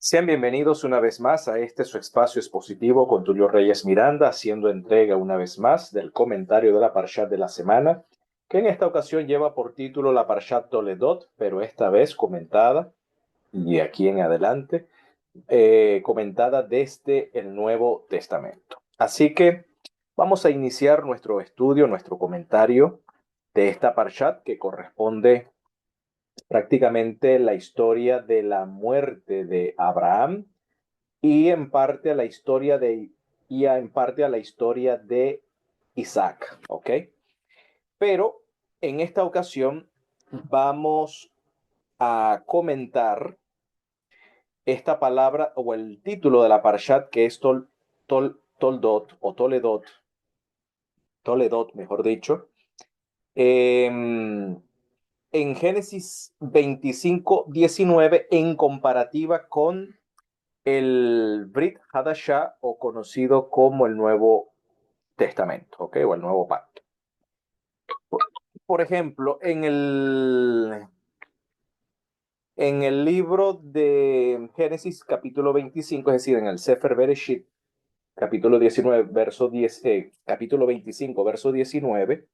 Sean bienvenidos una vez más a este su espacio expositivo con Tulio Reyes Miranda, haciendo entrega una vez más del comentario de la Parshat de la semana, que en esta ocasión lleva por título la Parshat Toledot, pero esta vez comentada, y aquí en adelante, comentada desde el Nuevo Testamento. Así que vamos a iniciar nuestro estudio, nuestro comentario de esta Parshat que corresponde prácticamente la historia de la muerte de Abraham y en parte a la historia de Isaac, ¿ok? Pero en esta ocasión vamos a comentar esta palabra o el título de la parshat que es Toldot o Toledot, mejor dicho, en Génesis 25:19 en comparativa con el Brit Hadashah o conocido como el Nuevo Testamento, ¿ok? O el Nuevo Pacto. Por ejemplo, en el libro de Génesis capítulo 25, es decir, en el Sefer Bereshit, capítulo 19, verso 10, capítulo 25, verso 19,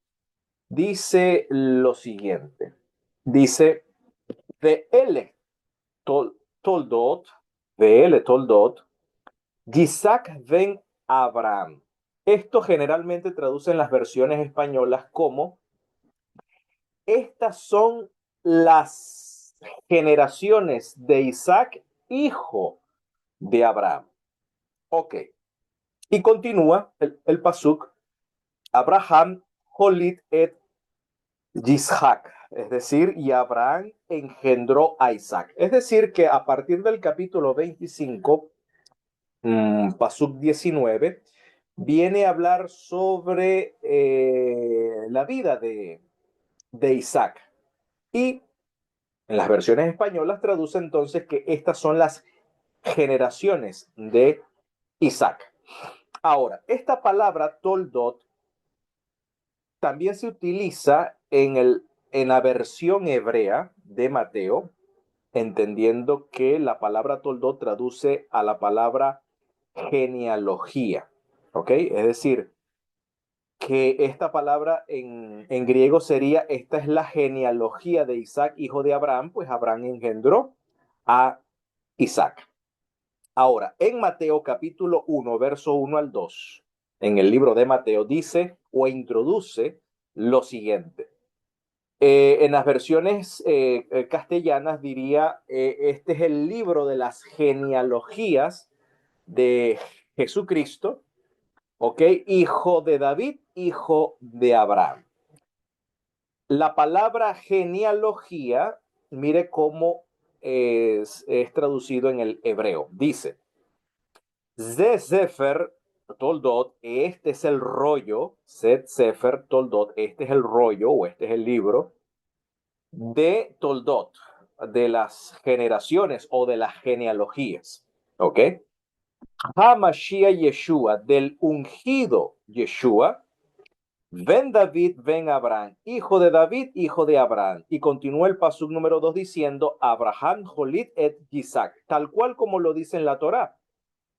dice lo siguiente. Dice, de él Toldot, de él Toldot, Isaac ben Abraham. Esto generalmente traduce en las versiones españolas como estas son las generaciones de Isaac, hijo de Abraham. Ok. Y continúa el pasuk, Abraham holit et Yishac, es decir, y Abraham engendró a Isaac. Es decir, que a partir del capítulo 25, pasuk 19, viene a hablar sobre la vida de Isaac. Y en las versiones españolas traduce entonces que estas son las generaciones de Isaac. Ahora, esta palabra Toldot también se utiliza en la versión hebrea de Mateo, entendiendo que la palabra Toldot traduce a la palabra genealogía. ¿Ok? Es decir, que esta palabra en griego sería, esta es la genealogía de Isaac, hijo de Abraham, pues Abraham engendró a Isaac. Ahora, en Mateo capítulo 1, verso 1 al 2, en el libro de Mateo dice o introduce lo siguiente. En las versiones castellanas diría, este es el libro de las genealogías de Jesucristo, ¿ok? Hijo de David, hijo de Abraham. La palabra genealogía, mire cómo es traducido en el hebreo. Dice, Ze Sefer Toldot, este es el rollo, Zet Sefer Toldot, este es el rollo o este es el libro de Toldot, de las generaciones o de las genealogías. ¿Ok? HaMashiach Yeshua, del ungido Yeshua, ven David, ven Abraham, hijo de David, hijo de Abraham. Y continúa el pasuk número 2 diciendo, Abraham Jolit et Isaac, tal cual como lo dice en la Torá.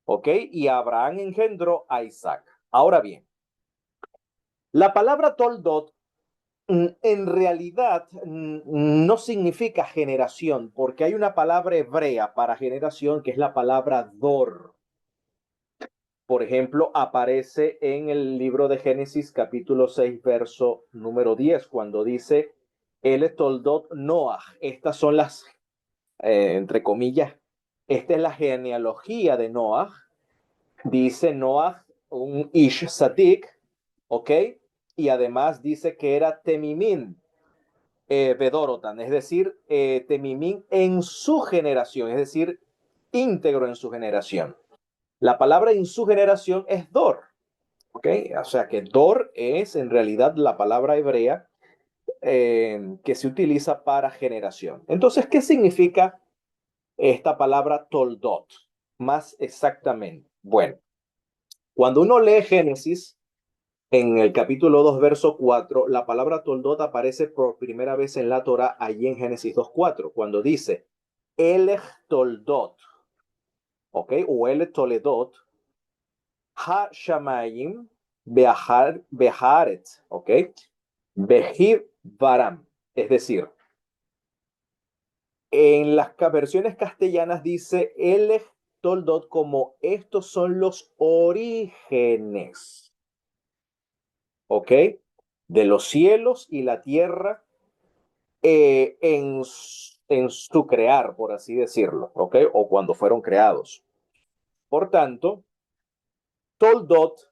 ¿Ok? Y Abraham engendró a Isaac. Ahora bien, la palabra Toldot en realidad no significa generación, porque hay una palabra hebrea para generación que es la palabra dor. Por ejemplo, aparece en el libro de Génesis capítulo 6, verso número 10, cuando dice, el Toldot Noah. Estas son las, entre comillas, esta es la genealogía de Noah. Dice Noah, un Ish Sadik, ¿ok? Y además dice que era Temimín, Bedorotan, es decir, Temimín en su generación, es decir, íntegro en su generación. La palabra en su generación es Dor, ¿ok? O sea que Dor es en realidad la palabra hebrea que se utiliza para generación. Entonces, ¿qué significa esta palabra Toldot? Más exactamente. Bueno, cuando uno lee Génesis, en el capítulo 2, verso 4, la palabra Toldot aparece por primera vez en la Torah, allí en Génesis 2:4, cuando dice, Elech Toldot. ¿ok? O el Toledot, ha shamayim beharet, ¿ok? Behiv varam, es decir, en las versiones castellanas dice el Toldot como estos son los orígenes, ¿ok? De los cielos y la tierra en su crear, por así decirlo, ¿ok? O cuando fueron creados. Por tanto, Toldot,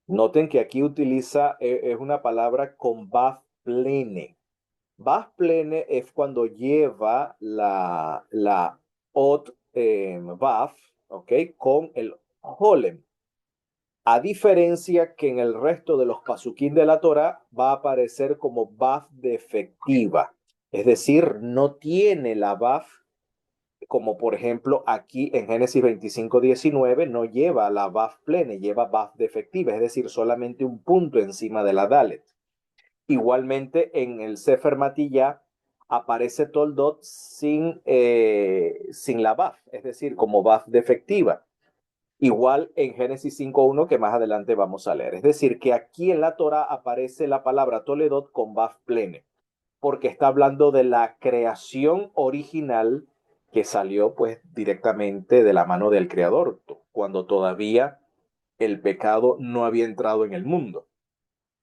noten que aquí utiliza, es una palabra con Baf plene. Baf plene es cuando lleva la ot Baf, ¿ok? Con el Holem. A diferencia que en el resto de los pasuquín de la Torah va a aparecer como Baf defectiva. Es decir, no tiene la Baf, como por ejemplo aquí en Génesis 25:19, no lleva la Baf plene, lleva Baf defectiva, es decir, solamente un punto encima de la Dalet. Igualmente en el Sefer Matilla aparece Toldot sin la Baf, es decir, como Baf defectiva. Igual en Génesis 5:1 que más adelante vamos a leer. Es decir, que aquí en la Torah aparece la palabra Toledot con Baf plene, porque está hablando de la creación original que salió pues directamente de la mano del Creador, cuando todavía el pecado no había entrado en el mundo.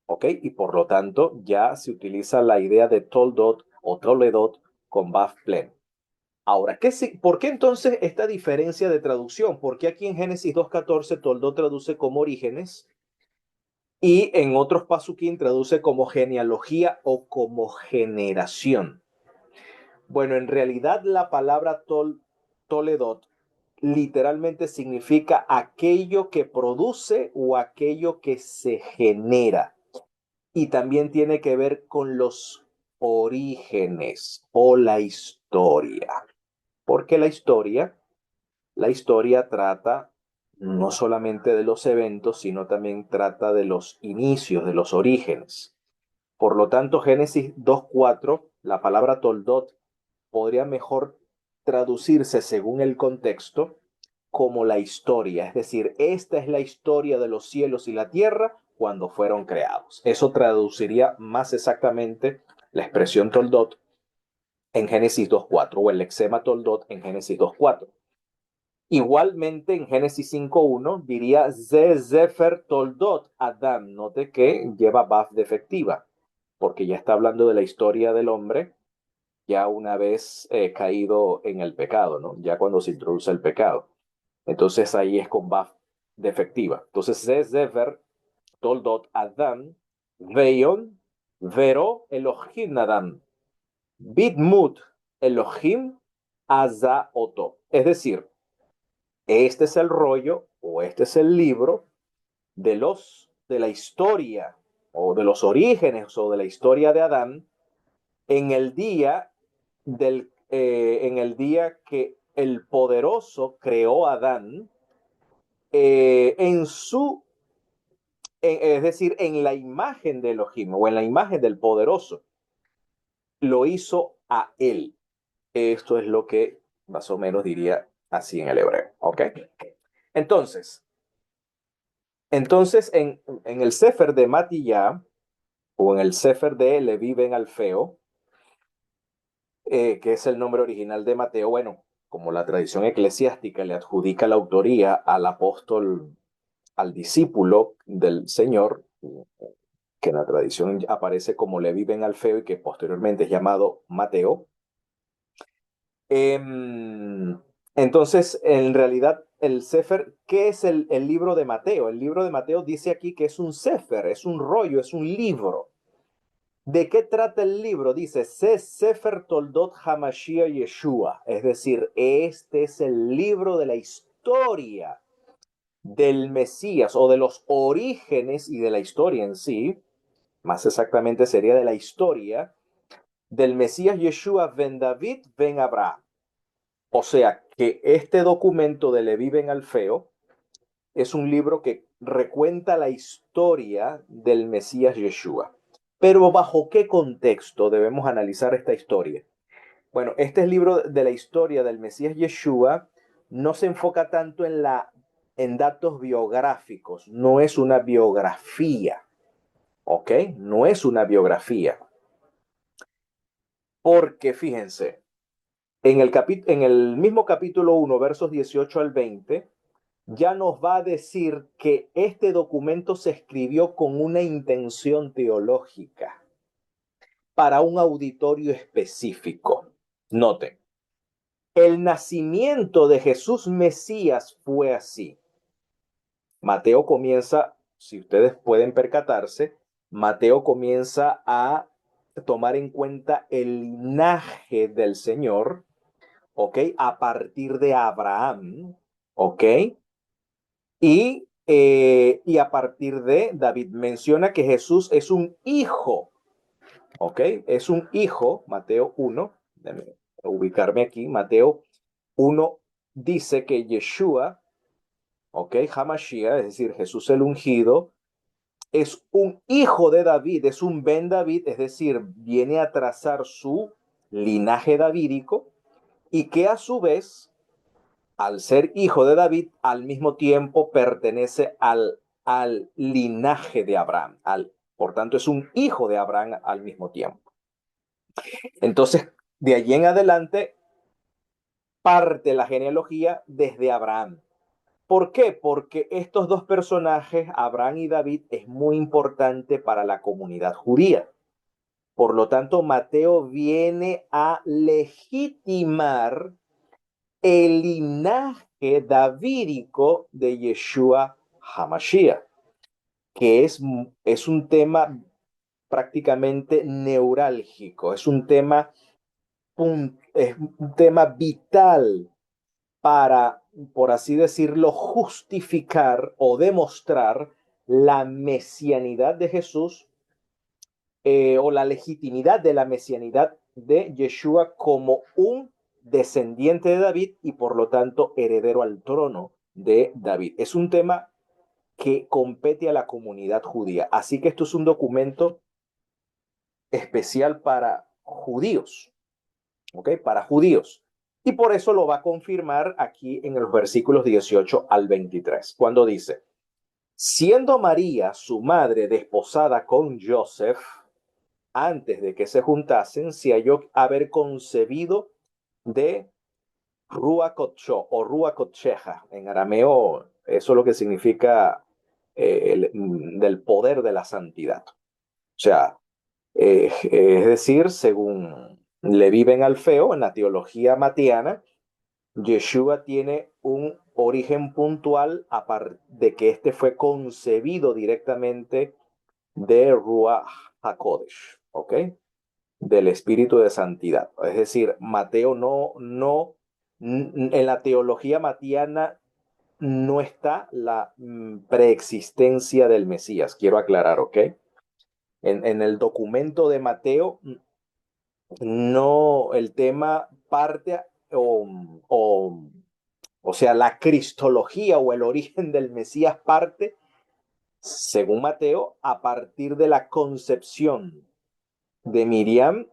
¿Ok? Y por lo tanto ya se utiliza la idea de Toldot o Toledot con Baf plene. Ahora, ¿por qué entonces esta diferencia de traducción? ¿Por qué aquí en Génesis 2:14 Toldot traduce como orígenes y en otros pasuquín traduce como genealogía o como generación? Bueno, en realidad la palabra Toledot literalmente significa aquello que produce o aquello que se genera. Y también tiene que ver con los orígenes o la historia. Porque la historia trata no solamente de los eventos, sino también trata de los inicios, de los orígenes. Por lo tanto, Génesis 2:4, la palabra Toldot podría mejor traducirse según el contexto como la historia, es decir, esta es la historia de los cielos y la tierra cuando fueron creados. Eso traduciría más exactamente la expresión Toldot en Génesis 2:4 o el lexema Toldot en Génesis 2:4. Igualmente en Génesis 5:1 diría Ze Zefer Toldot Adam. Note que lleva Baf defectiva, porque ya está hablando de la historia del hombre ya una vez caído en el pecado, ¿no? Ya cuando se introduce el pecado. Entonces ahí es con Baf defectiva. Entonces Ze Zefer Toldot Adam Veion Vero Elohim Adam Bitmut Elohim Aza Oto. Es decir, este es el rollo o este es el libro de la historia o de los orígenes o de la historia de Adán en el día que el poderoso creó a Adán es decir, en la imagen de Elohim o en la imagen del poderoso, lo hizo a él. Esto es lo que más o menos diría así en el hebreo, ¿ok? Entonces, en el Sefer de Matiyah o en el Sefer de Leví ben Alfeo, que es el nombre original de Mateo, bueno, como la tradición eclesiástica le adjudica la autoría al apóstol, al discípulo del Señor, que en la tradición aparece como Leví ben Alfeo y que posteriormente es llamado Mateo. Entonces, en realidad, el Sefer, ¿qué es el libro de Mateo? El libro de Mateo dice aquí que es un Sefer, es un rollo, es un libro. ¿De qué trata el libro? Dice, Sefer Toldot Hamashiach Yeshua. Es decir, este es el libro de la historia del Mesías o de los orígenes y de la historia en sí. Más exactamente sería de la historia del Mesías Yeshua ben David ben Abraham. O sea que este documento de Leví ben Alfeo es un libro que recuenta la historia del Mesías Yeshua. Pero ¿bajo qué contexto debemos analizar esta historia? Bueno, este es el libro de la historia del Mesías Yeshua no se enfoca tanto en datos biográficos, no es una biografía, ¿ok? No es una biografía. Porque fíjense, en el mismo capítulo 1, versos 18 al 20, ya nos va a decir que este documento se escribió con una intención teológica para un auditorio específico. Noten, el nacimiento de Jesús Mesías fue así. Mateo comienza, si ustedes pueden percatarse, Mateo comienza a tomar en cuenta el linaje del Señor, ¿ok? A partir de Abraham, ¿ok? Y a partir de David menciona que Jesús es un hijo, ¿ok? Es un hijo, Mateo 1, déjame ubicarme aquí, Mateo 1 dice que Yeshua, ¿ok? Hamashiach, es decir, Jesús el ungido, es un hijo de David, es un Ben David, es decir, viene a trazar su linaje davídico y que a su vez, al ser hijo de David, al mismo tiempo pertenece al linaje de Abraham. Por tanto, es un hijo de Abraham al mismo tiempo. Entonces, de allí en adelante, parte la genealogía desde Abraham. ¿Por qué? Porque estos dos personajes, Abraham y David, es muy importante para la comunidad judía. Por lo tanto, Mateo viene a legitimar el linaje davídico de Yeshua Hamashiach, que es un tema prácticamente neurálgico, es un tema vital para, por así decirlo, justificar o demostrar la mesianidad de Jesús, o la legitimidad de la mesianidad de Yeshua como un descendiente de David y por lo tanto heredero al trono de David. Es un tema que compete a la comunidad judía. Así que esto es un documento especial para judíos, ¿ok? Para judíos. Y por eso lo va a confirmar aquí en los versículos 18 al 23, cuando dice, siendo María, su madre, desposada con Joseph, antes de que se juntasen, se halló haber concebido de Ruach o Ruach en arameo, eso es lo que significa del poder de la santidad. O sea, es decir, según Leví ben Alfeo, en la teología matiana, Yeshua tiene un origen puntual de que este fue concebido directamente de Ruach HaKodesh, ¿ok? Del espíritu de santidad. Es decir, Mateo en la teología matiana no está la preexistencia del Mesías, quiero aclarar, ¿ok? En el documento de Mateo, no, el tema parte o, o sea, la cristología o el origen del Mesías parte, según Mateo, a partir de la concepción de Miriam,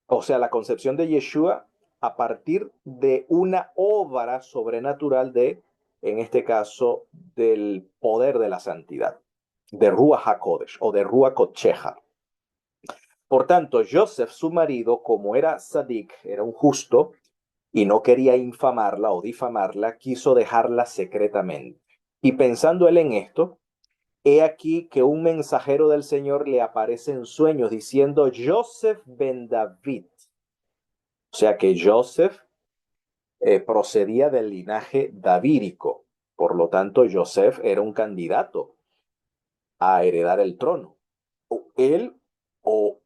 o sea, la concepción de Yeshua a partir de una obra sobrenatural en este caso, del poder de la santidad, de Ruach HaKodesh o de Ruach Kocheja. Por tanto, Joseph, su marido, como era Sadik, era un justo, y no quería infamarla o difamarla, quiso dejarla secretamente. Y pensando él en esto, he aquí que un mensajero del Señor le aparece en sueños diciendo, Joseph ben David. O sea que Joseph procedía del linaje davídico. Por lo tanto, Joseph era un candidato a heredar el trono. Él o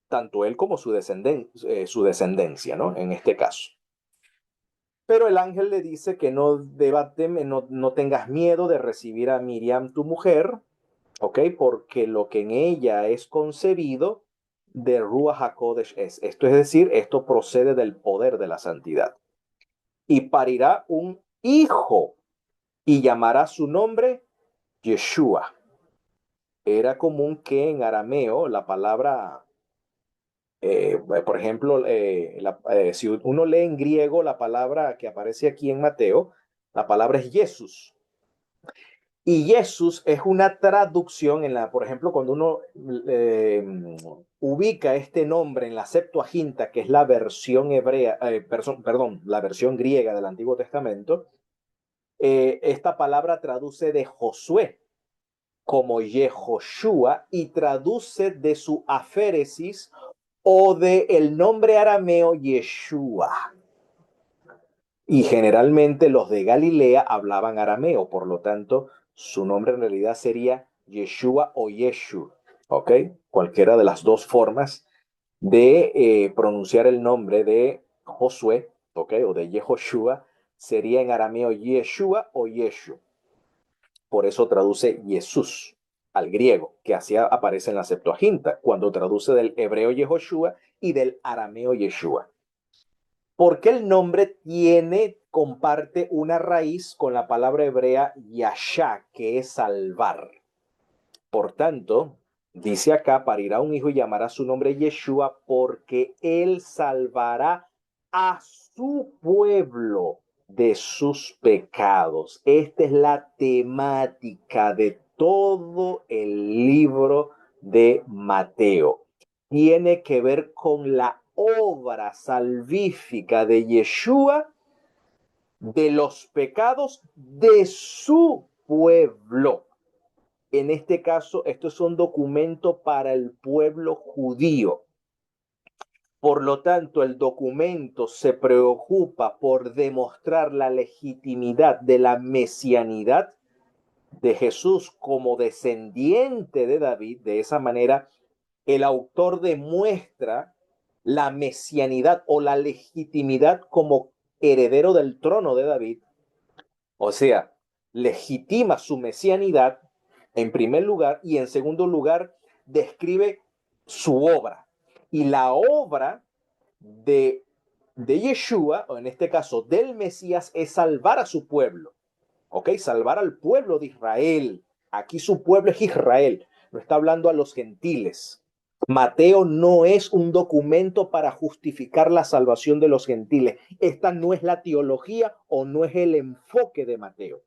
tanto él como su descendencia, ¿no? En este caso. Pero el ángel le dice que no tengas miedo de recibir a Miriam, tu mujer, ¿ok? Porque lo que en ella es concebido de Ruach HaKodesh es. Esto es decir, esto procede del poder de la santidad. Y parirá un hijo y llamará su nombre Yeshua. Era común que en arameo la palabra Por ejemplo, si uno lee en griego la palabra que aparece aquí en Mateo, la palabra es Jesús. Y Jesús es una traducción por ejemplo, cuando uno ubica este nombre en la Septuaginta, que es la versión hebrea, perdón, la versión griega del Antiguo Testamento, esta palabra traduce de Josué como Yehoshua y traduce de su aféresis o de el nombre arameo Yeshua. Y generalmente los de Galilea hablaban arameo, por lo tanto, su nombre en realidad sería Yeshua o Yeshu, ¿ok? Cualquiera de las dos formas de pronunciar el nombre de Josué, ¿ok? O de Yehoshua, sería en arameo Yeshua o Yeshu. Por eso traduce Jesús al griego, que así aparece en la Septuaginta, cuando traduce del hebreo Yehoshua y del arameo Yeshua. Porque el nombre comparte una raíz con la palabra hebrea yashá, que es salvar. Por tanto, dice acá, parirá un hijo y llamará su nombre Yeshua, porque él salvará a su pueblo de sus pecados. Esta es la temática de todo el libro de Mateo. Tiene que ver con la obra salvífica de Yeshua de los pecados de su pueblo. En este caso, esto es un documento para el pueblo judío. Por lo tanto, el documento se preocupa por demostrar la legitimidad de la mesianidad de Jesús como descendiente de David. De esa manera, el autor demuestra la mesianidad o la legitimidad como heredero del trono de David. O sea, legitima su mesianidad en primer lugar y en segundo lugar describe su obra. Y la obra de Yeshua, o en este caso del Mesías, es salvar a su pueblo. ¿Ok? Salvar al pueblo de Israel. Aquí su pueblo es Israel. No está hablando a los gentiles. Mateo no es un documento para justificar la salvación de los gentiles. Esta no es la teología o no es el enfoque de Mateo.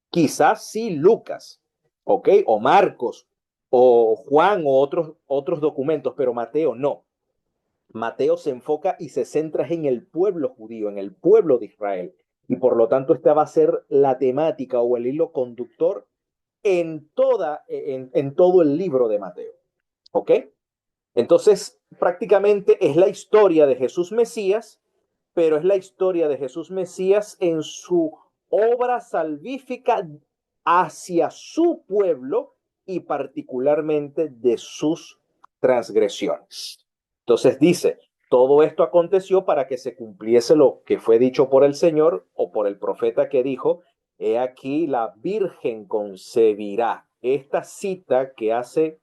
Quizás sí Lucas, ¿ok? O Marcos, o Juan, o otros documentos, pero Mateo no. Mateo se enfoca y se centra en el pueblo judío, en el pueblo de Israel. Y por lo tanto, esta va a ser la temática o el hilo conductor en todo el libro de Mateo. ¿Ok? Entonces, prácticamente es la historia de Jesús Mesías, pero es la historia de Jesús Mesías en su obra salvífica hacia su pueblo y particularmente de sus transgresiones. Entonces dice, todo esto aconteció para que se cumpliese lo que fue dicho por el Señor o por el profeta que dijo, he aquí la Virgen concebirá. Esta cita que hace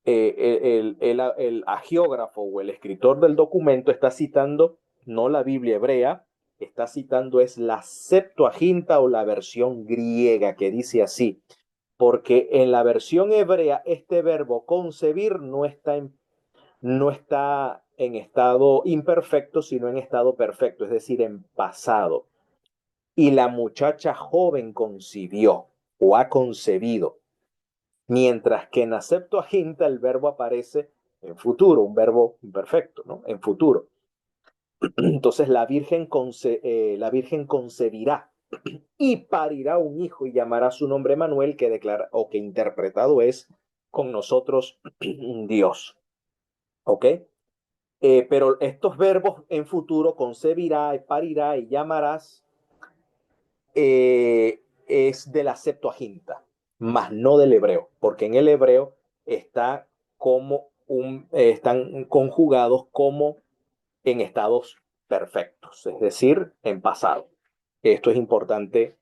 el agiógrafo o el escritor del documento está citando no la Biblia hebrea, está citando es la Septuaginta o la versión griega que dice así, porque en la versión hebrea este verbo concebir no está en estado imperfecto, sino en estado perfecto, es decir, en pasado. Y la muchacha joven concibió o ha concebido. Mientras que en la Septuaginta el verbo aparece en futuro, un verbo imperfecto, ¿no? En futuro. Entonces la virgen concebirá y parirá un hijo y llamará su nombre Manuel, que declara o que interpretado es con nosotros Dios. ¿Ok? Pero estos verbos en futuro, concebirá, parirá y llamarás, es de la Septuaginta, más no del hebreo, porque en el hebreo está están conjugados como en estados perfectos, es decir, en pasado. Esto es importante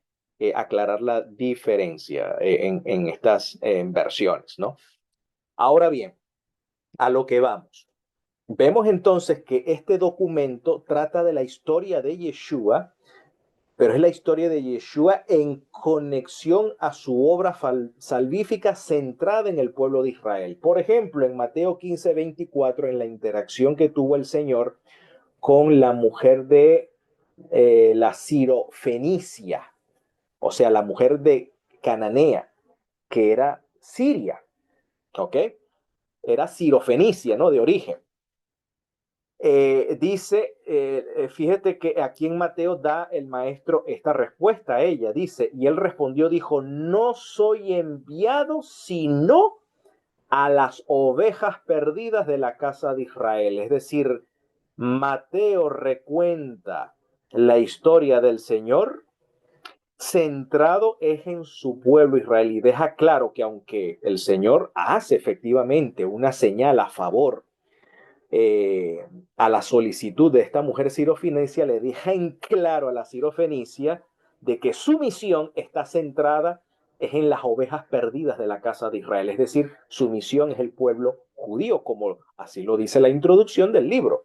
aclarar la diferencia en estas versiones, ¿no? Ahora bien, a lo que vamos. Vemos entonces que este documento trata de la historia de Yeshua pero es la historia de Yeshua en conexión a su obra salvífica centrada en el pueblo de Israel. Por ejemplo, en Mateo 15:24, en la interacción que tuvo el Señor con la mujer de la Sirofenicia, o sea, la mujer de Cananea, que era Siria, ¿ok? Era Sirofenicia, ¿no? De origen. Fíjate que aquí en Mateo da el maestro esta respuesta a ella, dice, y él respondió, dijo, no soy enviado sino a las ovejas perdidas de la casa de Israel. Es decir, Mateo recuenta la historia del Señor centrado es en su pueblo Israel y deja claro que aunque el Señor hace efectivamente una señal a favor eh, a la solicitud de esta mujer sirofenicia, le deja en claro a la sirofenicia de que su misión está centrada es en las ovejas perdidas de la casa de Israel, es decir, su misión es el pueblo judío, como así lo dice la introducción del libro,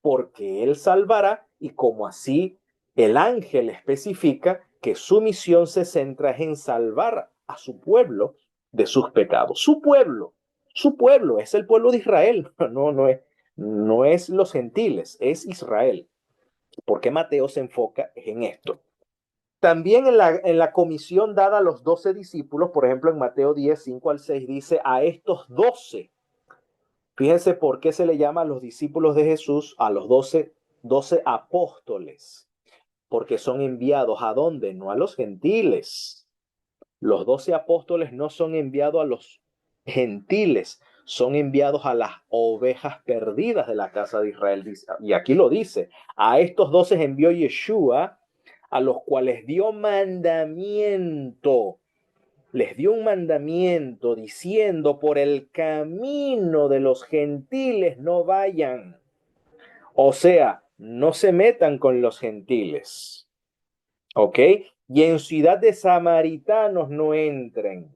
porque él salvará y como así el ángel especifica que su misión se centra en salvar a su pueblo de sus pecados. Su pueblo es el pueblo de Israel, no es los gentiles, es Israel. ¿Por qué Mateo se enfoca en esto? También en la comisión dada a los 12 discípulos, por ejemplo, en Mateo 10:5 al 6, dice a estos 12. Fíjense por qué se le llama a los discípulos de Jesús, a los 12 apóstoles, porque son enviados ¿a dónde? No a los gentiles. Los 12 apóstoles no son enviados a los gentiles, son enviados a las ovejas perdidas de la casa de Israel. Y aquí lo dice, a estos 12 envió Yeshua, a los cuales dio mandamiento. Les dio un mandamiento diciendo, por el camino de los gentiles no vayan. O sea, no se metan con los gentiles. ¿Ok? Y en ciudad de samaritanos no entren,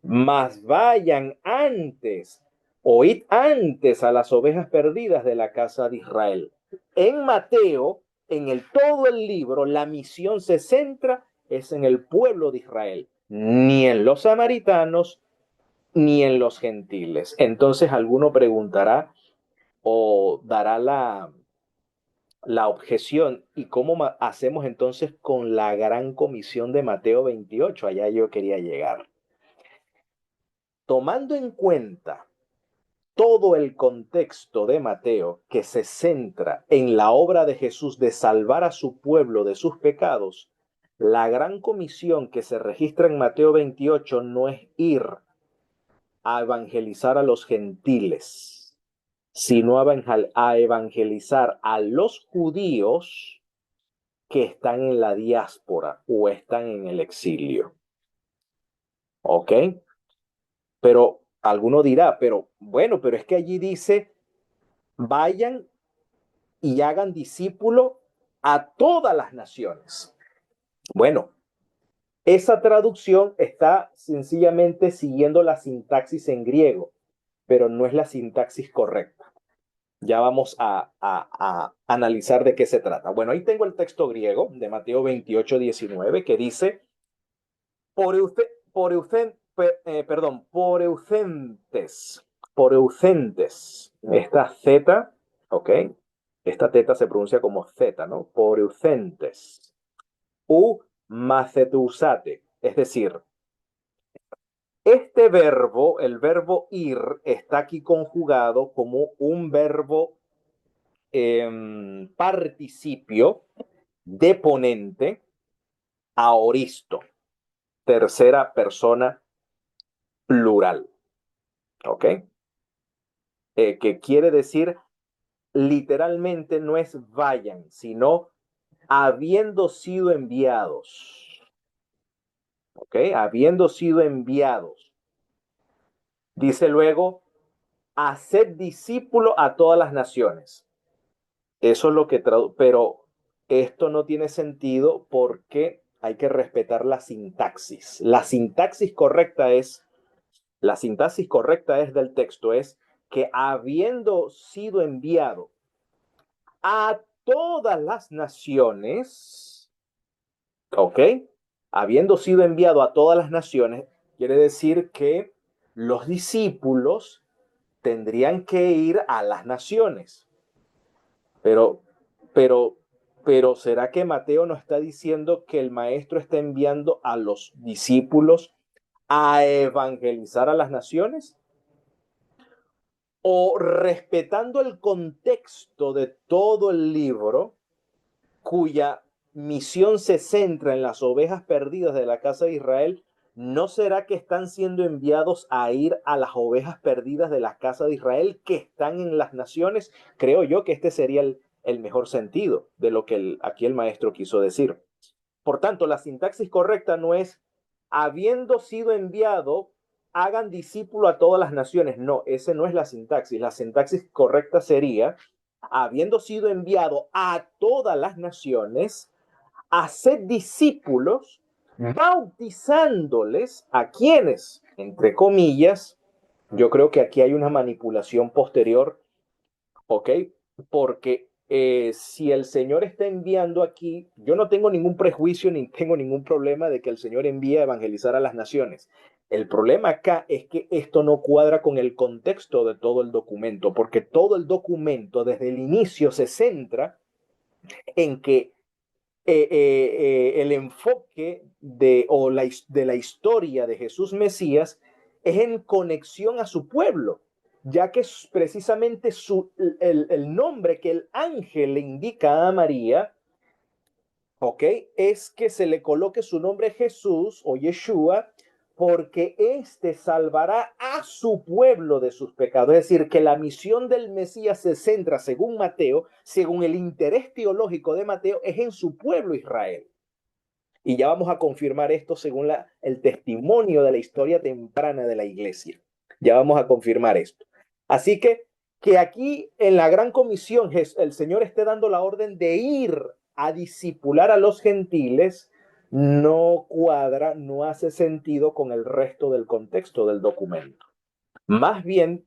mas vayan antes, oíd antes a las ovejas perdidas de la casa de Israel. En Mateo, todo el libro, la misión se centra es en el pueblo de Israel, ni en los samaritanos, ni en los gentiles. Entonces alguno preguntará o dará la objeción, ¿y cómo hacemos entonces con la gran comisión de Mateo 28? Allá yo quería llegar. Tomando en cuenta todo el contexto de Mateo que se centra en la obra de Jesús de salvar a su pueblo de sus pecados, la gran comisión que se registra en Mateo 28 no es ir a evangelizar a los gentiles, sino a evangelizar a los judíos que están en la diáspora o están en el exilio. ¿Ok? Pero alguno dirá, pero bueno, pero es que allí dice, vayan y hagan discípulo a todas las naciones. Bueno, esa traducción está sencillamente siguiendo la sintaxis en griego, pero no es la sintaxis correcta. Ya vamos a analizar de qué se trata. Bueno, ahí tengo el texto griego de Mateo 28:19 que dice, por eucentes. Esta Z, ¿ok? Esta teta se pronuncia como Z, ¿no? Por eucentes. U macetusate. Es decir, este verbo, el verbo ir, está aquí conjugado como un verbo participio deponente aoristo, tercera persona plural. ¿Ok? Que quiere decir literalmente no es vayan, sino habiendo sido enviados. ¿Ok? Habiendo sido enviados. Dice luego, haced discípulo a todas las naciones. Eso es lo que pero esto no tiene sentido porque hay que respetar la sintaxis. La sintaxis correcta es del texto, es que habiendo sido enviado a todas las naciones, ¿ok? Habiendo sido enviado a todas las naciones, quiere decir que los discípulos tendrían que ir a las naciones. Pero, pero, pero, ¿será que Mateo nos está diciendo que el maestro está enviando a los discípulos a evangelizar a las naciones? ¿O respetando el contexto de todo el libro, cuya misión se centra en las ovejas perdidas de la casa de Israel, ¿no será que están siendo enviados a ir a las ovejas perdidas de la casa de Israel que están en las naciones? Creo yo que este sería el mejor sentido de lo que aquí el maestro quiso decir. Por tanto, la sintaxis correcta no es habiendo sido enviado, hagan discípulo a todas las naciones. No, esa no es la sintaxis. La sintaxis correcta sería habiendo sido enviado a todas las naciones, hacer discípulos, bautizándoles a quienes, entre comillas, yo creo que aquí hay una manipulación posterior, ¿ok? Porque si el Señor está enviando aquí, yo no tengo ningún prejuicio ni tengo ningún problema de que el Señor envíe a evangelizar a las naciones. El problema acá es que esto no cuadra con el contexto de todo el documento, porque todo el documento desde el inicio se centra en que el enfoque de la historia de Jesús Mesías es en conexión a su pueblo, ya que es precisamente el nombre que el ángel le indica a María, ¿ok? Es que se le coloque su nombre Jesús o Yeshua, porque éste salvará a su pueblo de sus pecados. Es decir, que la misión del Mesías se centra, según Mateo, según el interés teológico de Mateo, es en su pueblo Israel. Y ya vamos a confirmar esto según el testimonio de la historia temprana de la iglesia. Ya vamos a confirmar esto. Así que aquí en la gran comisión el Señor esté dando la orden de ir a discipular a los gentiles, no cuadra, no hace sentido con el resto del contexto del documento. Más bien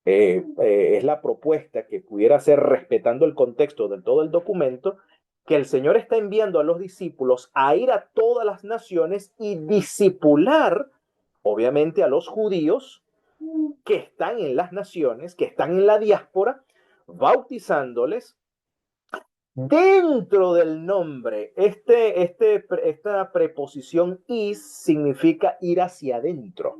es la propuesta que pudiera ser, respetando el contexto de todo el documento, que el Señor está enviando a los discípulos a ir a todas las naciones y discipular, obviamente, a los judíos que están en las naciones, que están en la diáspora, bautizándoles dentro del nombre. Esta preposición is significa ir hacia adentro.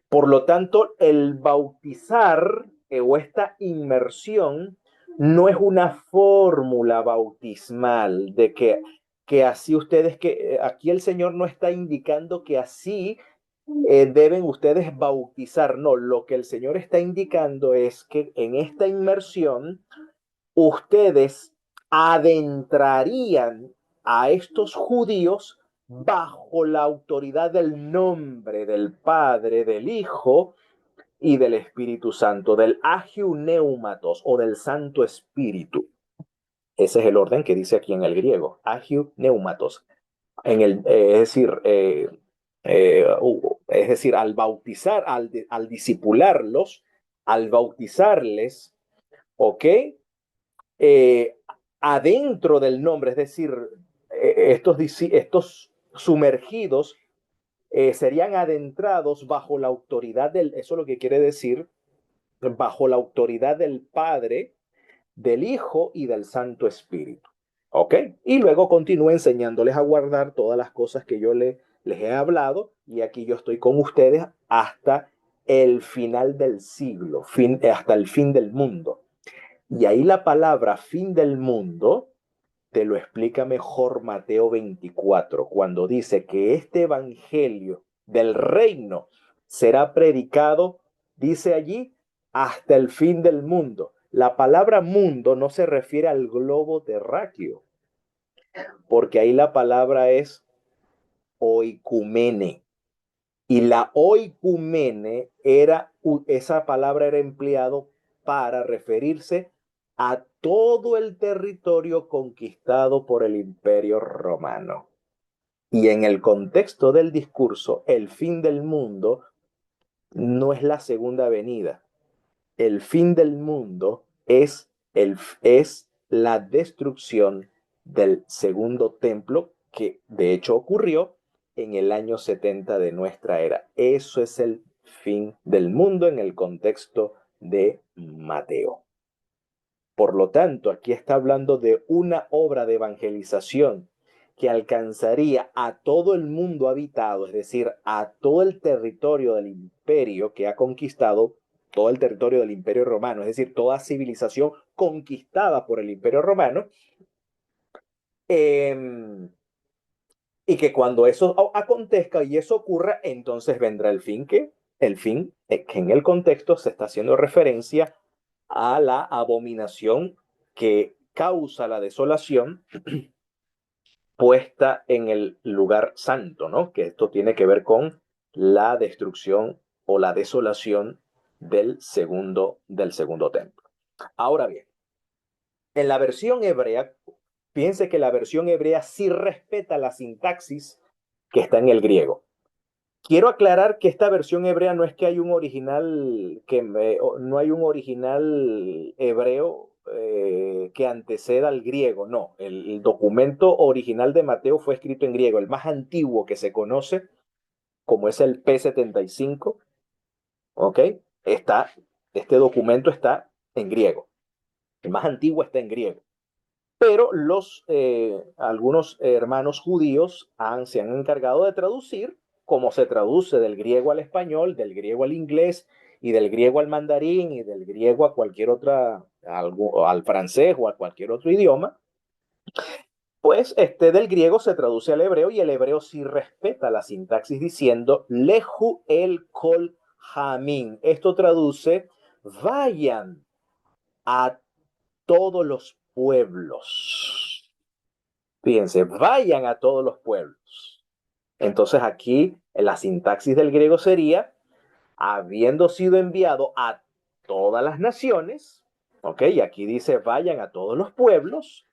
Por lo tanto, el bautizar o esta inmersión no es una fórmula bautismal de que así ustedes, que aquí el Señor no está indicando que así deben ustedes bautizar. No, lo que el Señor está indicando es que en esta inmersión ustedes adentrarían a estos judíos bajo la autoridad del nombre del Padre, del Hijo y del Espíritu Santo, del Agiu Neumatos o del Santo Espíritu. Ese es el orden que dice aquí en el griego, Agiu Neumatos. Es decir, al bautizar, al discipularlos, al bautizarles, ¿ok? eh, Adentro del nombre, es decir, estos sumergidos serían adentrados bajo la autoridad eso es lo que quiere decir, bajo la autoridad del Padre, del Hijo y del Santo Espíritu. ¿Ok? Y luego continúa enseñándoles a guardar todas las cosas que yo les he hablado, y aquí yo estoy con ustedes hasta el final del siglo, hasta el fin del mundo. Y ahí la palabra fin del mundo te lo explica mejor Mateo 24, cuando dice que este evangelio del reino será predicado, dice allí, hasta el fin del mundo. La palabra mundo no se refiere al globo terráqueo, porque ahí la palabra es oikumene. Y la oikumene esa palabra era empleado para referirse a todo el territorio conquistado por el Imperio Romano. Y en el contexto del discurso, el fin del mundo no es la segunda venida. El fin del mundo es la destrucción del segundo templo, que de hecho ocurrió en el año 70 de nuestra era. Eso es el fin del mundo en el contexto de Mateo. Por lo tanto, aquí está hablando de una obra de evangelización que alcanzaría a todo el mundo habitado, es decir, a todo el territorio del imperio que ha conquistado, todo el territorio del imperio romano, es decir, toda civilización conquistada por el imperio romano, eh, y que cuando eso acontezca y eso ocurra, entonces vendrá el fin que en el contexto se está haciendo referencia a la abominación que causa la desolación puesta en el lugar santo, ¿no? Que esto tiene que ver con la destrucción o la desolación del segundo templo. Ahora bien, en la versión hebrea, piense que la versión hebrea sí respeta la sintaxis que está en el griego. Quiero aclarar que esta versión hebrea no es que hay un original, no hay un original hebreo que anteceda al griego, no. El documento original de Mateo fue escrito en griego, el más antiguo que se conoce, como es el P75, ¿ok? Está, este documento está en griego, el más antiguo está en griego. Pero algunos hermanos judíos se han encargado de traducir, como se traduce del griego al español, del griego al inglés, y del griego al mandarín, y del griego a cualquier otra, al francés o a cualquier otro idioma, pues del griego se traduce al hebreo, y el hebreo sí respeta la sintaxis diciendo, lehu el kol hamim. Esto traduce, vayan a todos los pueblos. Fíjense, vayan a todos los pueblos. Entonces aquí la sintaxis del griego sería, habiendo sido enviado a todas las naciones, ¿ok? Y aquí dice, vayan a todos los pueblos,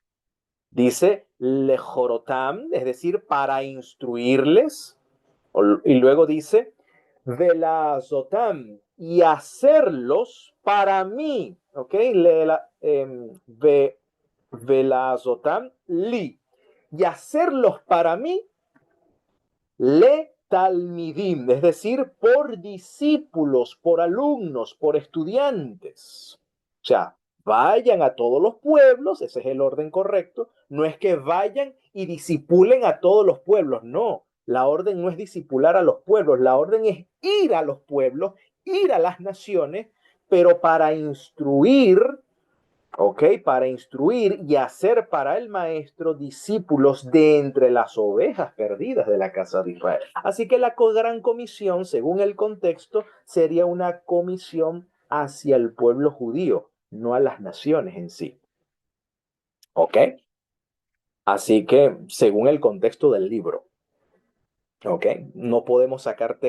dice lejorotam, es decir, para instruirles, y luego dice, velazotam, y hacerlos para mí, ¿ok? Velazotam li, y hacerlos para mí le talmidim, es decir, por discípulos, por alumnos, por estudiantes. O sea, vayan a todos los pueblos, ese es el orden correcto, no es que vayan y disipulen a todos los pueblos, no, la orden no es disipular a los pueblos, la orden es ir a los pueblos, ir a las naciones, pero para instruir, ¿ok? Para instruir y hacer para el maestro discípulos de entre las ovejas perdidas de la casa de Israel. Así que la gran comisión, según el contexto, sería una comisión hacia el pueblo judío, no a las naciones en sí. ¿Ok? Así que, según el contexto del libro, ¿ok? No podemos sacar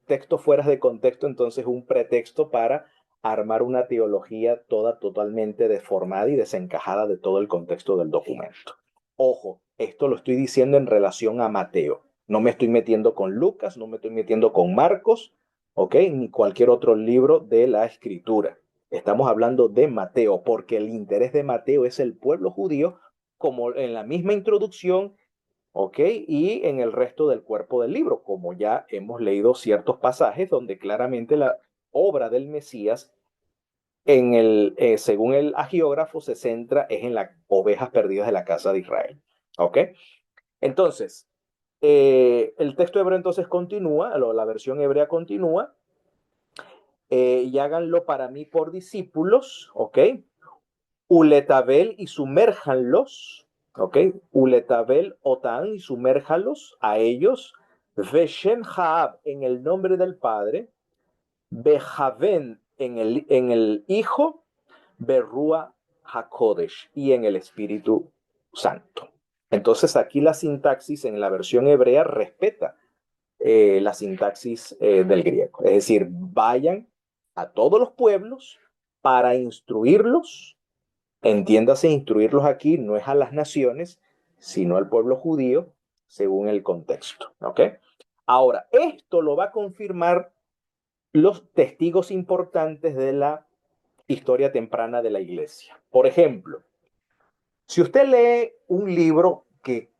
texto fuera de contexto, entonces un pretexto para armar una teología toda totalmente deformada y desencajada de todo el contexto del documento. Ojo, esto lo estoy diciendo en relación a Mateo. No me estoy metiendo con Lucas, no me estoy metiendo con Marcos, ¿ok? Ni cualquier otro libro de la escritura. Estamos hablando de Mateo, porque el interés de Mateo es el pueblo judío, como en la misma introducción, ¿ok? Y en el resto del cuerpo del libro, como ya hemos leído ciertos pasajes donde claramente la obra del Mesías, según el agiógrafo, se centra es en las ovejas perdidas de la casa de Israel, ¿ok? Entonces, el texto hebreo entonces continúa, la versión hebrea continúa, y háganlo para mí por discípulos, ¿ok? Uletabel y sumérjanlos, ¿ok? Uletabel otan y sumérjalos a ellos, Veshem Haab en el nombre del Padre, Bejaven en el Hijo, Berrua Hakodesh y en el Espíritu Santo. Entonces aquí la sintaxis en la versión hebrea respeta la sintaxis del griego. Es decir, vayan a todos los pueblos para instruirlos. Entiéndase, instruirlos aquí no es a las naciones, sino al pueblo judío, según el contexto. ¿Ok? Ahora, esto lo va a confirmar los testigos importantes de la historia temprana de la iglesia. Por ejemplo, Si usted lee un libro que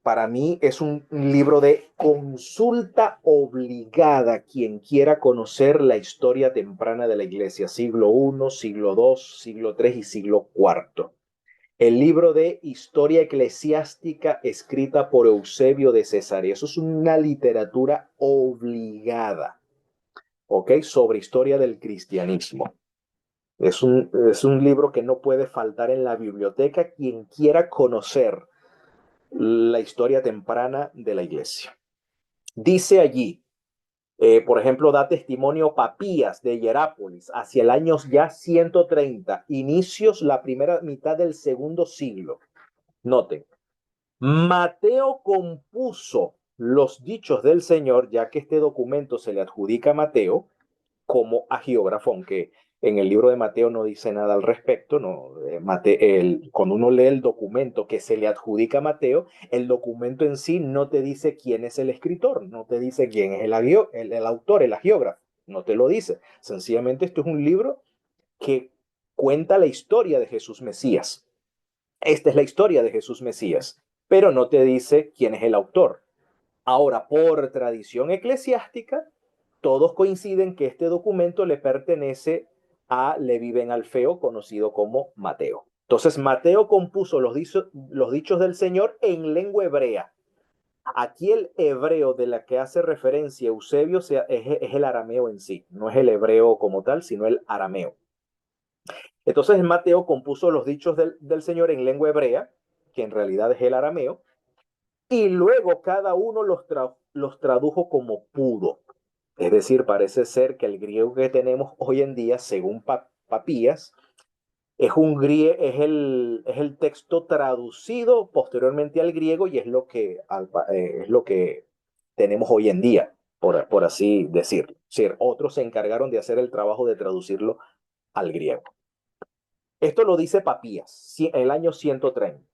para mí es un libro de consulta obligada, quien quiera conocer la historia temprana de la iglesia, siglo I, siglo II, siglo III y siglo IV. El libro de Historia Eclesiástica escrita por Eusebio de Cesarea. Eso es una literatura obligada, ¿ok? Sobre historia del cristianismo. Es un libro que no puede faltar en la biblioteca quien quiera conocer la historia temprana de la iglesia. Dice allí, por ejemplo, da testimonio Papías de Hierápolis hacia el año ya 130, inicios la primera mitad del segundo siglo. Noten, Mateo compuso los dichos del Señor, ya que este documento se le adjudica a Mateo como agiógrafo, aunque en el libro de Mateo no dice nada al respecto. No, cuando uno lee el documento que se le adjudica a Mateo, el documento en sí no te dice quién es el escritor, no te dice quién es el autor, el agiógrafo, no te lo dice. Sencillamente esto es un libro que cuenta la historia de Jesús Mesías. Esta es la historia de Jesús Mesías, pero no te dice quién es el autor. Ahora, por tradición eclesiástica, todos coinciden que este documento le pertenece a Leví ben Alfeo, conocido como Mateo. Entonces, Mateo compuso los dichos del Señor en lengua hebrea. Aquí el hebreo de la que hace referencia Eusebio es el arameo en sí, no es el hebreo como tal, sino el arameo. Entonces, Mateo compuso los dichos del Señor en lengua hebrea, que en realidad es el arameo, y luego cada uno los tradujo como pudo. Es decir, parece ser que el griego que tenemos hoy en día, según Papías, es el texto traducido posteriormente al griego y es lo que tenemos hoy en día, por así decirlo. Es decir, otros se encargaron de hacer el trabajo de traducirlo al griego. Esto lo dice Papías, en el año 130.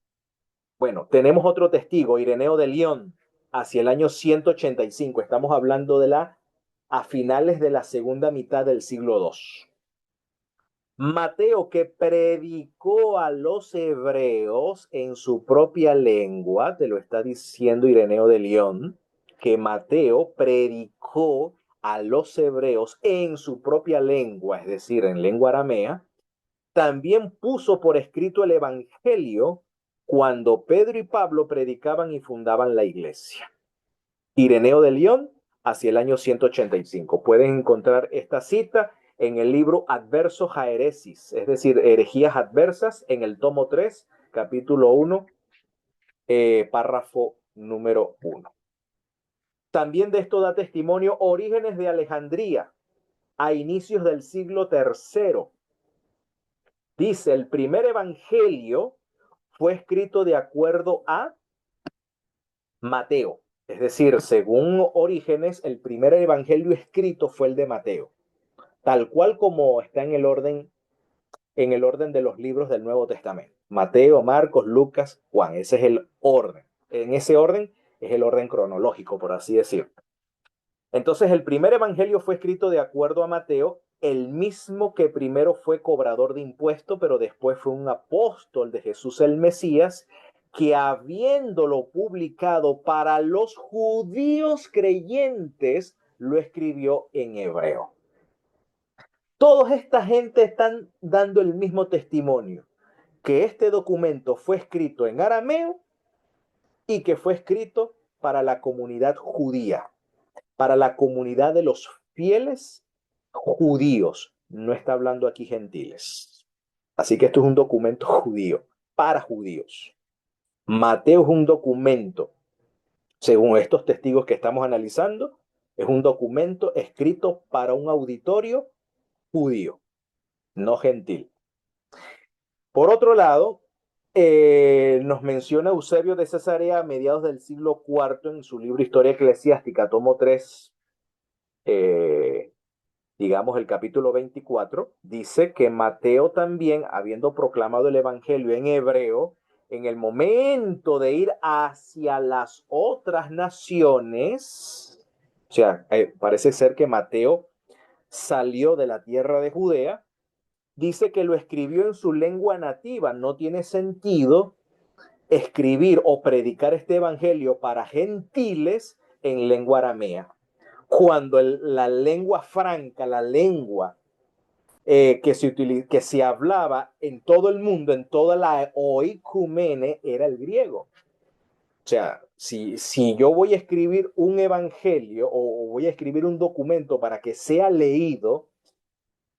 Bueno, tenemos otro testigo, Ireneo de León, hacia el año 185. Estamos hablando a finales de la segunda mitad del siglo II. Mateo, que predicó a los hebreos en su propia lengua, te lo está diciendo Ireneo de León, que Mateo predicó a los hebreos en su propia lengua, es decir, en lengua aramea. También puso por escrito el Evangelio cuando Pedro y Pablo predicaban y fundaban la iglesia. Ireneo de León, hacia el año 185. Pueden encontrar esta cita en el libro Adverso a Heresis, es decir, herejías adversas, en el tomo 3, capítulo 1, párrafo número 1. También de esto da testimonio Orígenes de Alejandría, a inicios del siglo III. Dice, el primer evangelio fue escrito de acuerdo a Mateo. Es decir, según Orígenes, el primer evangelio escrito fue el de Mateo, tal cual como está en el orden de los libros del Nuevo Testamento. Mateo, Marcos, Lucas, Juan. Ese es el orden. En ese orden es el orden cronológico, por así decirlo. Entonces, el primer evangelio fue escrito de acuerdo a Mateo, el mismo que primero fue cobrador de impuestos, pero después fue un apóstol de Jesús el Mesías, que habiéndolo publicado para los judíos creyentes, lo escribió en hebreo. Toda esta gente están dando el mismo testimonio, que este documento fue escrito en arameo y que fue escrito para la comunidad judía, para la comunidad de los fieles judíos. No está hablando aquí gentiles. Así que esto es un documento judío, para judíos. Mateo es un documento, según estos testigos que estamos analizando, es un documento escrito para un auditorio judío, no gentil. Por otro lado, nos menciona Eusebio de Cesarea a mediados del siglo IV en su libro Historia Eclesiástica, tomo 3, digamos el capítulo 24, dice que Mateo también, habiendo proclamado el Evangelio en hebreo, en el momento de ir hacia las otras naciones, o sea, parece ser que Mateo salió de la tierra de Judea dice que lo escribió en su lengua nativa. No tiene sentido escribir o predicar este evangelio para gentiles en lengua aramea, cuando la lengua franca, la lengua que se hablaba en todo el mundo, en toda la oikumene, era el griego. O sea, si yo voy a escribir un evangelio o voy a escribir un documento para que sea leído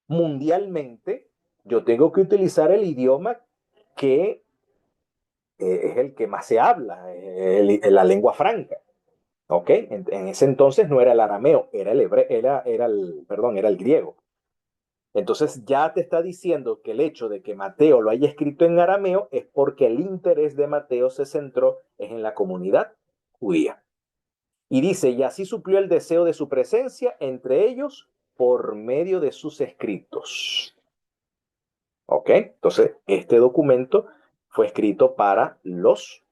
mundialmente, yo tengo que utilizar el idioma que es el que más se habla, la lengua franca. ¿Ok? En ese entonces no era el arameo, era el hebreo, era el griego. Entonces ya te está diciendo que el hecho de que Mateo lo haya escrito en arameo es porque el interés de Mateo se centró en la comunidad judía. Y dice, y así suplió el deseo de su presencia entre ellos por medio de sus escritos. ¿Ok? Entonces, este documento fue escrito para los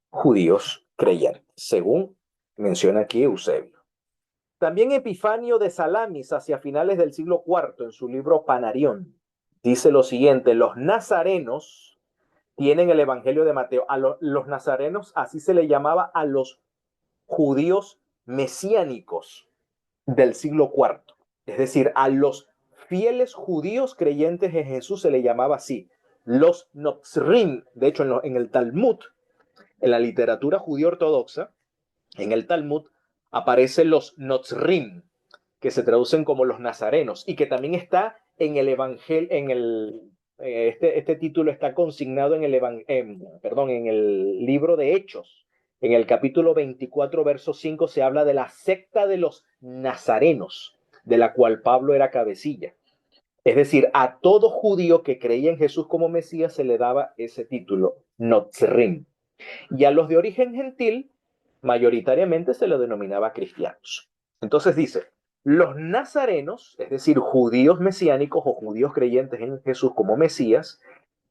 judíos creyentes, según menciona aquí Eusebio. También Epifanio de Salamis, hacia finales del siglo IV, en su libro Panarión, dice lo siguiente: los nazarenos tienen el Evangelio de Mateo. Los nazarenos, así se le llamaba a los judíos mesiánicos del siglo IV. Es decir, a los fieles judíos creyentes en Jesús se le llamaba así. Los Notzrim, de hecho en el Talmud, en la literatura judía ortodoxa, en el Talmud aparecen los Notzrim, que se traducen como los nazarenos, y que también está en el Evangelio, este título está consignado en en el libro de Hechos. En el capítulo 24, verso 5, se habla de la secta de los nazarenos, de la cual Pablo era cabecilla. Es decir, a todo judío que creía en Jesús como Mesías se le daba ese título, Notzrim. Y a los de origen gentil, mayoritariamente se lo denominaba cristianos. Entonces dice, los nazarenos, es decir, judíos mesiánicos o judíos creyentes en Jesús como Mesías,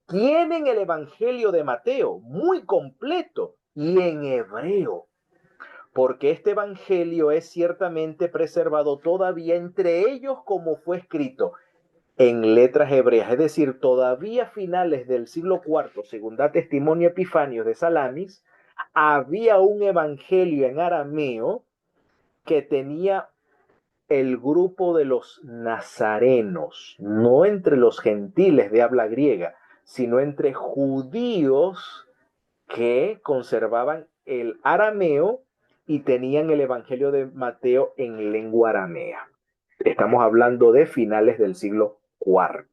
tienen el Evangelio de Mateo muy completo y en hebreo, porque este Evangelio es ciertamente preservado todavía entre ellos como fue escrito en letras hebreas, es decir, todavía a finales del siglo IV, según da testimonio Epifanio de Salamis, había un evangelio en arameo que tenía el grupo de los nazarenos, no entre los gentiles de habla griega, sino entre judíos que conservaban el arameo y tenían el evangelio de Mateo en lengua aramea. Estamos hablando de finales del siglo IV.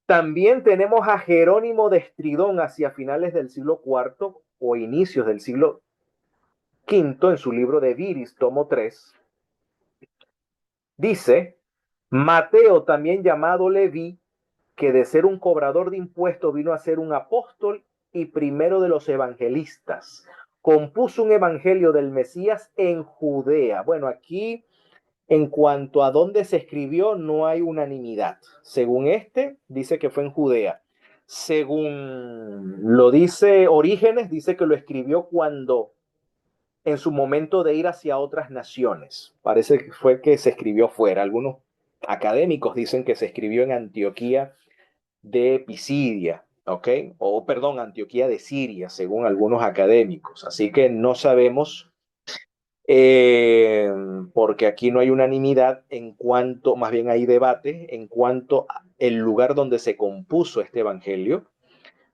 También tenemos a Jerónimo de Estridón hacia finales del siglo IV o inicios del siglo V, en su libro de Viris, tomo 3. Dice, Mateo, también llamado Leví, que de ser un cobrador de impuestos vino a ser un apóstol y primero de los evangelistas. Compuso un evangelio del Mesías en Judea. Bueno, aquí en cuanto a dónde se escribió, no hay unanimidad. Según dice que fue en Judea. Según lo dice Orígenes, dice que lo escribió cuando, en su momento de ir hacia otras naciones. Parece que fue que se escribió fuera. Algunos académicos dicen que se escribió en Antioquía de Pisidia, ¿ok? O, perdón, Antioquía de Siria, según algunos académicos. Así que no sabemos eh, porque aquí no hay unanimidad en cuanto, más bien hay debate en cuanto al lugar donde se compuso este evangelio.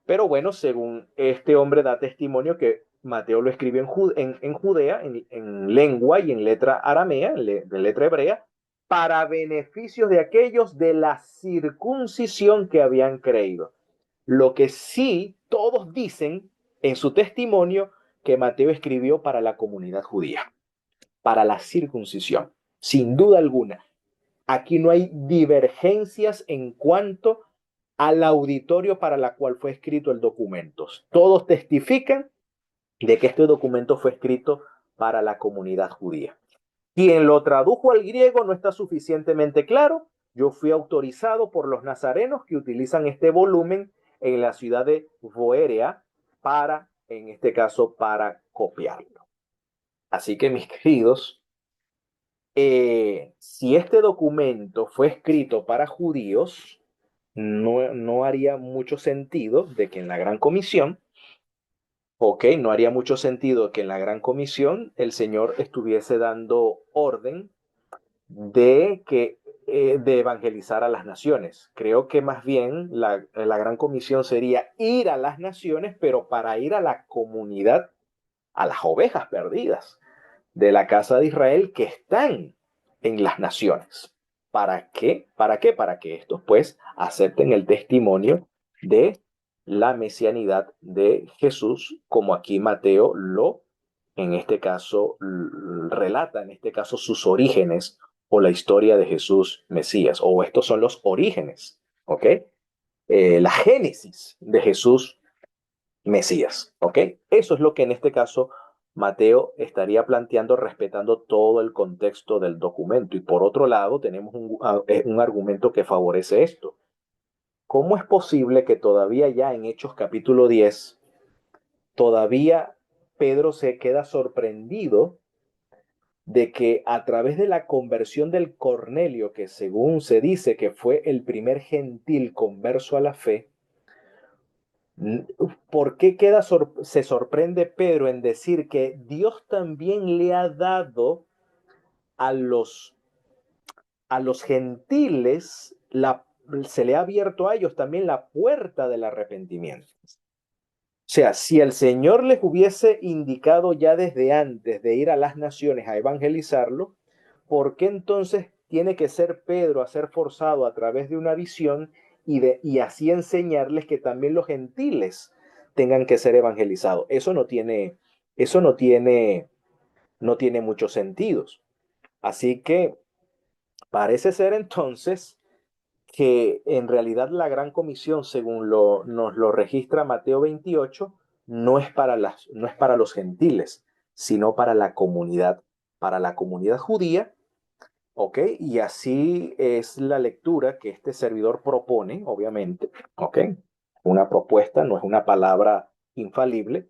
Pero bueno, según este hombre da testimonio que Mateo lo escribió en Judea, en lengua y en letra aramea, en letra hebrea, para beneficios de aquellos de la circuncisión que habían creído. Lo que sí todos dicen en su testimonio que Mateo escribió para la comunidad judía, para la circuncisión, sin duda alguna. Aquí no hay divergencias en cuanto al auditorio para la cual fue escrito el documento. Todos testifican de que este documento fue escrito para la comunidad judía. Quien lo tradujo al griego no está suficientemente claro. Yo fui autorizado por los nazarenos que utilizan este volumen en la ciudad de Boerea en este caso, para copiarlo. Así que, mis queridos, Si este documento fue escrito para judíos, no haría mucho sentido de que en la Gran Comisión, ok, no haría mucho sentido que en la Gran Comisión el Señor estuviese dando orden de que de evangelizar a las naciones. Creo que más bien la Gran Comisión sería ir a las naciones, pero para ir a la comunidad, a las ovejas perdidas de la casa de Israel que están en las naciones. ¿Para qué? ¿Para qué? Para que estos pues acepten el testimonio de la mesianidad de Jesús, como aquí Mateo en este caso, relata, en este caso, sus orígenes o la historia de Jesús Mesías, o estos son los orígenes, ¿ok? La génesis de Jesús Mesías, ¿ok? Eso es lo que en este caso Mateo estaría planteando respetando todo el contexto del documento. Y por otro lado, tenemos un argumento que favorece esto. ¿Cómo es posible que todavía ya en Hechos capítulo 10, todavía Pedro se queda sorprendido de que a través de la conversión del Cornelio, que según se dice que fue el primer gentil converso a la fe, ¿por qué se sorprende Pedro en decir que Dios también le ha dado a los gentiles, se le ha abierto a ellos también la puerta del arrepentimiento? O sea, si el Señor les hubiese indicado ya desde antes de ir a las naciones a evangelizarlo, ¿por qué entonces tiene que ser Pedro a ser forzado a través de una visión y así enseñarles que también los gentiles tengan que ser evangelizados? Eso no tiene muchos sentidos. Así que parece ser entonces que en realidad la gran comisión, según nos lo registra Mateo 28, no es para los gentiles, sino para la comunidad judía, ¿ok? Y así es la lectura que este servidor propone, obviamente, ¿ok? Una propuesta, no es una palabra infalible,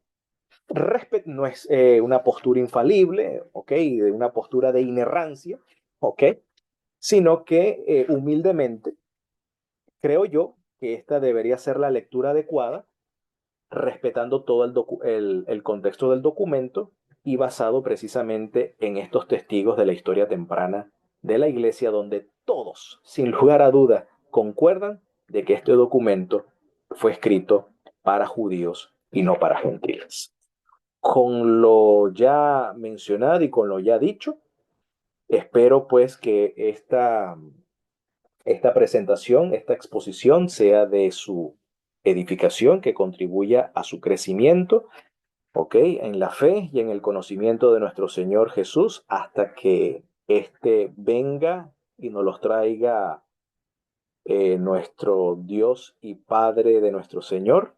no es una postura infalible, ¿ok? De una postura de inerrancia, ¿ok? Sino que humildemente creo yo que esta debería ser la lectura adecuada, respetando todo el contexto del documento y basado precisamente en estos testigos de la historia temprana de la iglesia, donde todos, sin lugar a duda, concuerdan de que este documento fue escrito para judíos y no para gentiles. Con lo ya mencionado y con lo ya dicho, espero pues que esta presentación, esta exposición sea de su edificación, que contribuya a su crecimiento, ¿ok? En la fe y en el conocimiento de nuestro Señor Jesús, hasta que éste venga y nos los traiga nuestro Dios y Padre de nuestro Señor,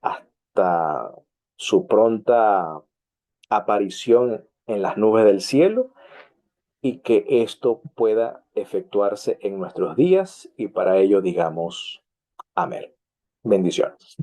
hasta su pronta aparición en las nubes del cielo, y que esto pueda efectuarse en nuestros días, y para ello digamos amén. Bendiciones.